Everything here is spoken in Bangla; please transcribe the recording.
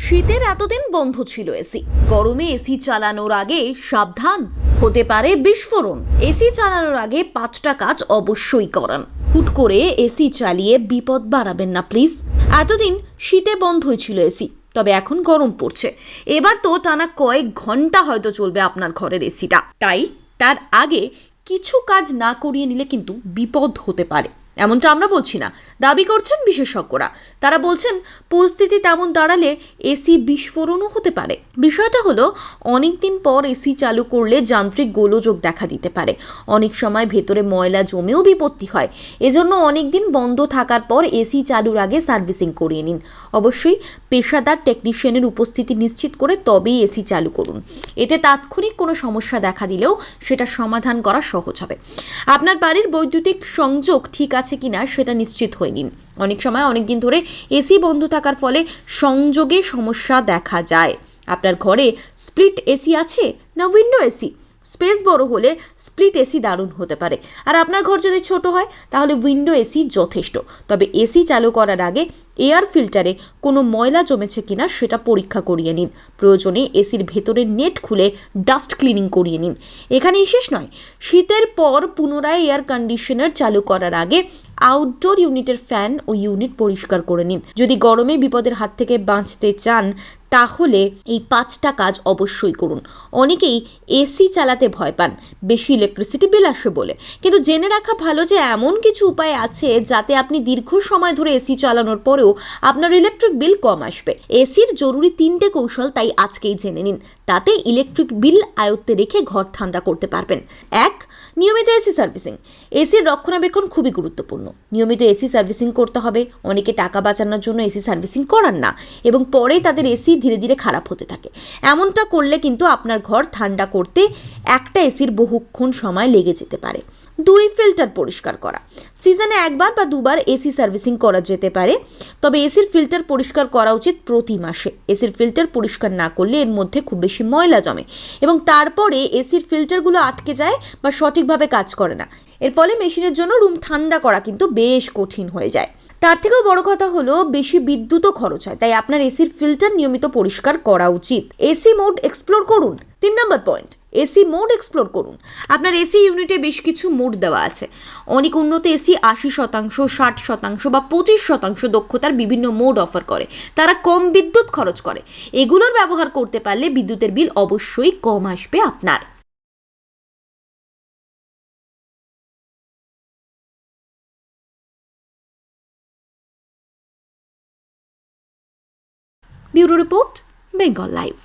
শীতের এতদিন বন্ধ ছিল এসি। গরমে এসি চালানোর আগে সাবধান, হতে পারে বিস্ফোরণ। এসি চালানোর আগে 5টা কাজ অবশ্যই করান। হুট করে এসি চালিয়ে বিপদ বাড়াবেন না প্লিজ। এতদিন শীতে বন্ধই ছিল এসি, তবে এখন গরম পড়ছে। এবার তো টানা কয়েক ঘন্টা হয়তো চলবে আপনার ঘরের এসিটা। তাই তার আগে কিছু কাজ না করিয়ে নিলে কিন্তু বিপদ হতে পারে। এমনটা আমরা বলছি না, দাবি করছেন বিশেষজ্ঞরা। তারা বলছেন পরিস্থিতি তেমন দাঁড়ালে এসি বিস্ফোরণও হতে পারে। বিষয়টা হলো, অনেকদিন পর এসি চালু করলে যান্ত্রিক গোলযোগ দেখা দিতে পারে। অনেক সময় ভেতরে ময়লা জমেও বিপত্তি হয়। এজন্য অনেকদিন বন্ধ থাকার পর এসি চালুর আগে সার্ভিসিং করিয়ে নিন। অবশ্যই পেশাদার টেকনিশিয়ানের উপস্থিতি নিশ্চিত করে তবেই এসি চালু করুন। এতে তাৎক্ষণিক কোনো সমস্যা দেখা দিলেও সেটা সমাধান করা সহজ হবে। আপনার বাড়ির বৈদ্যুতিক সংযোগ ঠিক আছে কিনা সেটা নিশ্চিত হয়ে নিন। অনেক সময় অনেক দিন ধরে এসি বন্ধ থাকার ফলে সংযোগে সমস্যা দেখা যায়। আপনার ঘরে স্প্লিট এসি আছে না উইন্ডো এসি? স্পেস বড় হলে স্প্লিট এসি দারুণ হতে পারে। আর আপনার ঘর যদি ছোট হয় তাহলে উইন্ডো এসি যথেষ্ট। তবে এসি চালু করার আগে এয়ার ফিল্টারে কোনো ময়লা জমেছে কিনা সেটা পরীক্ষা করিয়ে নিন। প্রয়োজনে এসির ভেতরের নেট খুলে ডাস্ট ক্লিনিং করিয়ে নিন। এখানেই শেষ নয়, শীতের পর পুনরায় এয়ার কন্ডিশনার চালু করার আগে আউটডোর ইউনিটের ফ্যান ও ইউনিট পরিষ্কার করে নিন। যদি গরমে বিপদের হাত থেকে বাঁচতে চান তাহলে এই 5টা কাজ অবশ্যই করুন। অনেকেই এসি চালাতে ভয় পান বেশি ইলেকট্রিসিটি বিল আসে বলে, কিন্তু জেনে রাখা ভালো যে এমন কিছু উপায় আছে যাতে আপনি দীর্ঘ সময় ধরে এসি চালানোর পরেও আপনার ইলেকট্রিক বিল কম আসবে। এসির জরুরি 3টে কৌশল তাই আজকেই জেনে নিন। তাতে ইলেকট্রিক বিল আয়ত্তে রেখে ঘর ঠান্ডা করতে পারবেন। 1. নিয়মিত এসি সার্ভিসিং। এসির রক্ষণাবেক্ষণ খুবই গুরুত্বপূর্ণ। নিয়মিত এসি সার্ভিসিং করতে হবে। অনেকে টাকা বাঁচানোর জন্য এসি সার্ভিসিং করান না এবং পরে তাদের এসি ধীরে ধীরে খারাপ হতে থাকে। এমনটা করলে কিন্তু আপনার ঘর ঠান্ডা করতে একটা এসির বহুক্ষণ সময় লেগে যেতে পারে। 2. ফিল্টার পরিষ্কার করা। সিজনে 1বার বা 2বার এসি সার্ভিসিং করা যেতে পারে, তবে এসির ফিল্টার পরিষ্কার করা উচিত প্রতি মাসে। এসির ফিল্টার পরিষ্কার না করলে এর মধ্যে খুব বেশি ময়লা জমে এবং তারপরে এসির ফিল্টারগুলো আটকে যায় বা সঠিকভাবে কাজ করে না। এর ফলে মেশিনের জন্য রুম ঠান্ডা করা কিন্তু বেশ কঠিন হয়ে যায়। তার থেকেও বড় কথা হলো, বেশি বিদ্যুৎও খরচ হয়, তাই আপনার এসির ফিল্টার নিয়মিত পরিষ্কার করা উচিত। এসি মোড এক্সপ্লোর করুন। 3 নম্বর পয়েন্ট, এসি মোড এক্সপ্লোর করুন। আপনার এসি ইউনিটে বেশ কিছু মোড দেওয়া আছে। অনেক উন্নত এসি 80%, 60% বা 25% দক্ষতার বিভিন্ন মোড অফার করে। তারা কম বিদ্যুৎ খরচ করে। এগুলোর ব্যবহার করতে পারলে বিদ্যুতের বিল অবশ্যই কম আসবে আপনার। Bureau report, Bengal live.